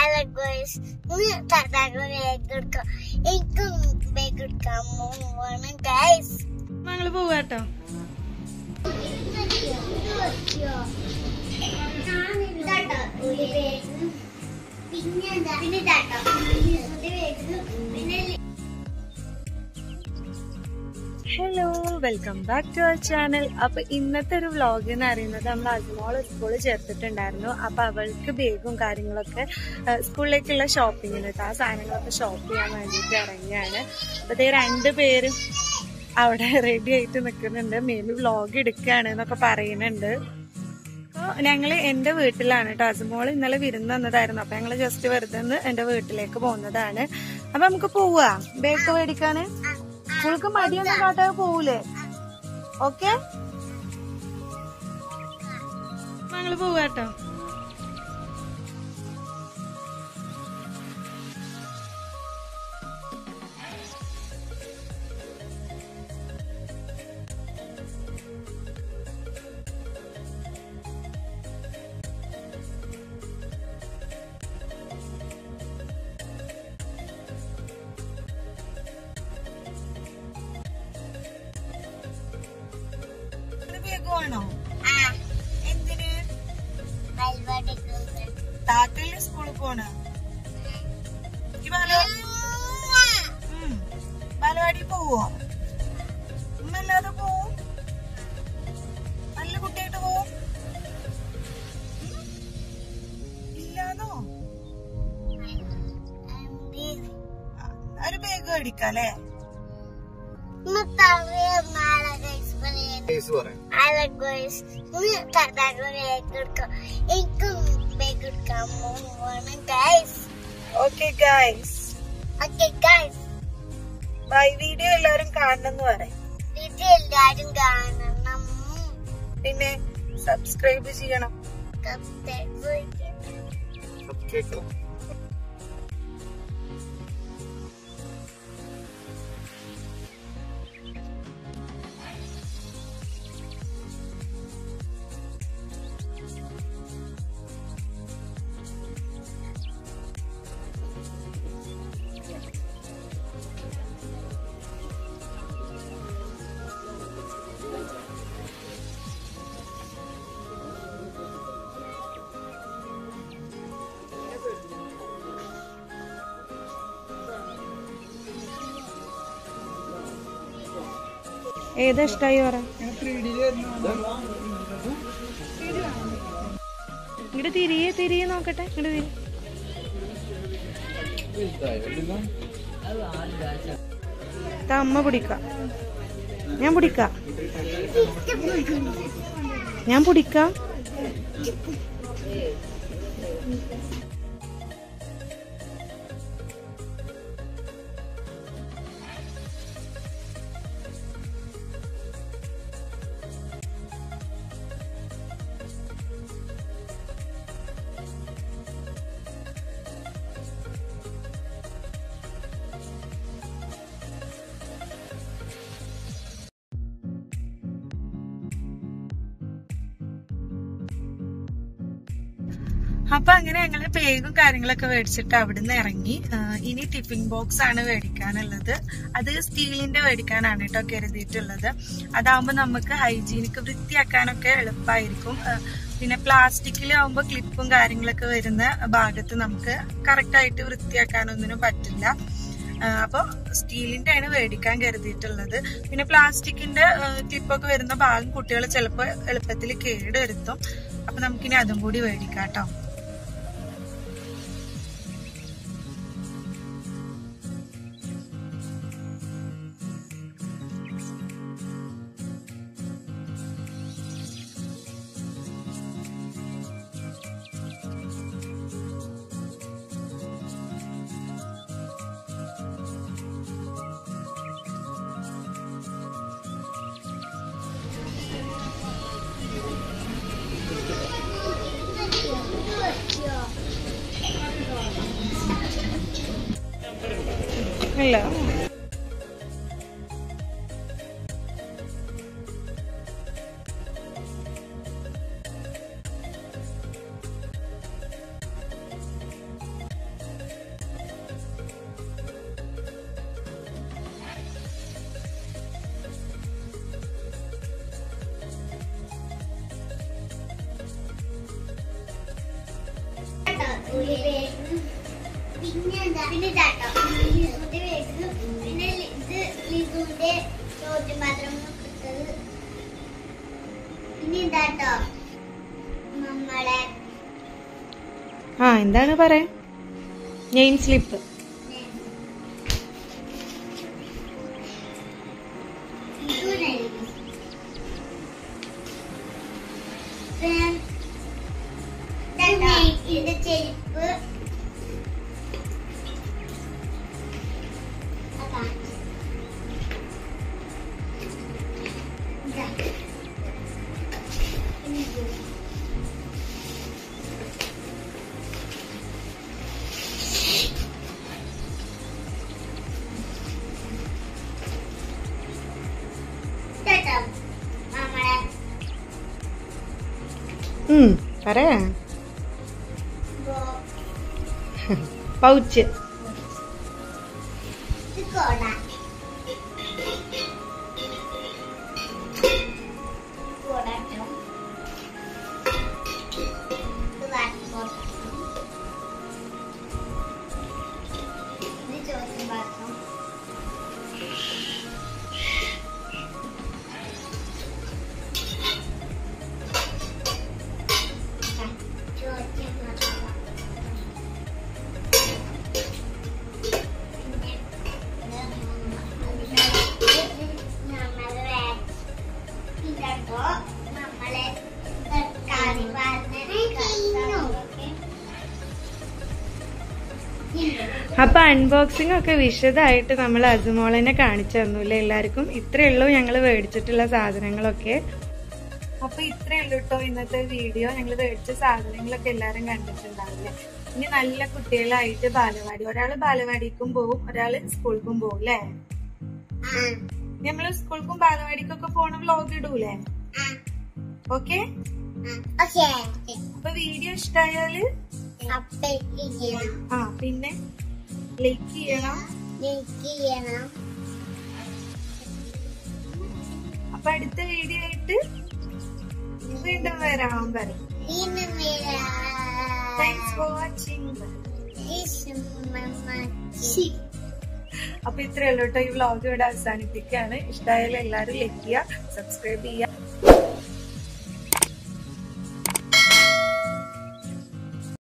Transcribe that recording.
Hello guys, tataku begudka. Ikku begudkamu wana guys. Mangal povaട്ടോ. Hello, welcome back to our channel. അപ്പൊ ഇന്നത്തെ ഒരു vlog എന്ന് പറയുന്നത് നമ്മൾ അജ്മോൾ സ്കൂളിൽ ചേർത്തിട്ടുണ്ടായിരുന്നു. അപ്പൊ അവൾക്ക് ബാഗും കാര്യങ്ങളൊക്കെ സ്കൂളിലേക്കുള്ള ഷോപ്പിങ്ങിന് ആ സാധനങ്ങളൊക്കെ ഷോപ്പ് ചെയ്യാൻ വേണ്ടിയിട്ട് ഇറങ്ങിയാണ്. അപ്പൊ ഇതേ രണ്ടുപേരും അവിടെ റെഡി ആയിട്ട് നിൽക്കുന്നുണ്ട്. മേബി വ്ളോഗ് എടുക്കുകയാണ് എന്നൊക്കെ പറയുന്നുണ്ട്. അപ്പോൾ ഞങ്ങൾ എൻ്റെ വീട്ടിലാണ് കേട്ടോ. അജ്മോൾ ഇന്നലെ വിരുന്ന് വന്നതായിരുന്നു. അപ്പൊ ഞങ്ങൾ ജസ്റ്റ് വെറുതെ എൻ്റെ വീട്ടിലേക്ക് പോകുന്നതാണ്. അപ്പൊ നമുക്ക് പോവാ ബാഗ് മേടിക്കാന്. സ്കൂൾക്ക് മടിയൊന്നും കാട്ടാതെ പോവൂലേ? ഓക്കെ, ഞങ്ങള് പോവാട്ടോ. ണോ? എന്തിന്? താത്തല്ലേ സ്കൂളിൽ പോണ? ബാലവാടി പോവോ? ഉമ്മല്ലാതെ പോവും? നല്ല കുട്ടിയായിട്ട് പോവും? ഇല്ലാന്നോ? ഒരു bag മേടിക്കാല്ലേ? Hello guys, tataku begudka. Ikku begudkamu wana guys. Okay guys. Okay guys. Bye. Video എല്ലാരും കാണണമെന്ന് പറയാം. വീഡിയോ എല്ലാരും കാണണം. പിന്നെ സബ്സ്ക്രൈബ് ചെയ്യണം. ഏതാ ഇഷ്ടായി പറ. ഇങ്ങോട്ട് തിരിയെ നോക്കട്ടെ. ഇങ്ങോട്ട് അമ്മ പിടിക്കാം. ഞാൻ പിടിക്കാം. അപ്പൊ അങ്ങനെ ഞങ്ങള് ബാഗും കാര്യങ്ങളൊക്കെ മേടിച്ചിട്ട് അവിടുന്ന് ഇറങ്ങി. ഇനി ടിഫിൻ ബോക്സ് ആണ് മേടിക്കാനുള്ളത്. അത് സ്റ്റീലിന്റെ മേടിക്കാനാണ് കേട്ടോ കരുതിയിട്ടുള്ളത്. അതാവുമ്പോ നമുക്ക് ഹൈജീനിക്ക് വൃത്തിയാക്കാനൊക്കെ എളുപ്പമായിരിക്കും. പിന്നെ പ്ലാസ്റ്റിക്കിലാവുമ്പോ ക്ലിപ്പും കാര്യങ്ങളൊക്കെ വരുന്ന ഭാഗത്ത് നമുക്ക് കറക്റ്റ് ആയിട്ട് വൃത്തിയാക്കാനൊന്നിനും പറ്റില്ല. അപ്പൊ സ്റ്റീലിന്റെ ആണ് മേടിക്കാൻ കരുതിയിട്ടുള്ളത്. പിന്നെ പ്ലാസ്റ്റിക്കിന്റെ ക്ലിപ്പൊക്കെ വരുന്ന ഭാഗം കുട്ടികൾ ചിലപ്പോൾ എളുപ്പത്തിൽ കേടുവരുത്തും. അപ്പൊ നമുക്കിനി അതും കൂടി മേടിക്കാം കേട്ടോ. ഇല്ല. പിന്നെ ഇതാട്ടോ ലിസുവിന്റെ ബാഗ്, പിന്നെ ഇത് ലിസുവിന്റെ ചോറ്റുപാത്രം ഇട്ടത്, പിന്നെ ഇതാട്ടോ നമ്മളെ എന്താണ് പറയാ നെയിം സ്ലിപ്പ്. ഇത് ചെരുപ്പ്, പറയാ പൗച്ച്, അപ്പൊ അൺബോക്സിംഗ് ഒക്കെ വിശദമായിട്ട് നമ്മൾ അസുമോളനെ കാണിച്ചു തന്നൂല്ലേ എല്ലാവർക്കും. ഇത്രയേ ഉള്ളൂ ഞങ്ങൾ മേടിച്ചിട്ടുള്ള സാധനങ്ങളൊക്കെ. അപ്പൊ ഇത്രയേ ഉള്ളൂ കേട്ടോ ഇന്നത്തെ വീഡിയോ. ഞങ്ങൾ മേടിച്ച സാധനങ്ങളൊക്കെ എല്ലാരും കണ്ടിട്ടുണ്ടാവില്ലേ. ഇനി നല്ല കുട്ടികളായിട്ട് ബാലവാടി, ഒരാള് ബാലവാടിക്കും പോവും, ഒരാള് സ്കൂൾക്കും പോവും അല്ലേ. നമ്മള് സ്കൂൾക്കും ബാലവാടിക്കൊക്കെ പോണ വ്ലോഗ് ഇടൂലേ? ഓക്കെ. അപ്പൊ വീഡിയോ ഇഷ്ടായാല് പിന്നെ ലൈക്ക് ചെയ്യണം. അപ്പൊ അടുത്ത വീഡിയോ ആയിട്ട് വീണ്ടും വരാൻ പറയും. Thanks for watching. അപ്പൊ ഇത്രയല്ലോ കേട്ടോ ഈ വ്ലോഗ് ഇവിടെ അവസാനിപ്പിക്കുകയാണ്. ഇഷ്ടമായാലും എല്ലാരും ലൈക്ക് ചെയ്യുക, സബ്സ്ക്രൈബ് ചെയ്യുക.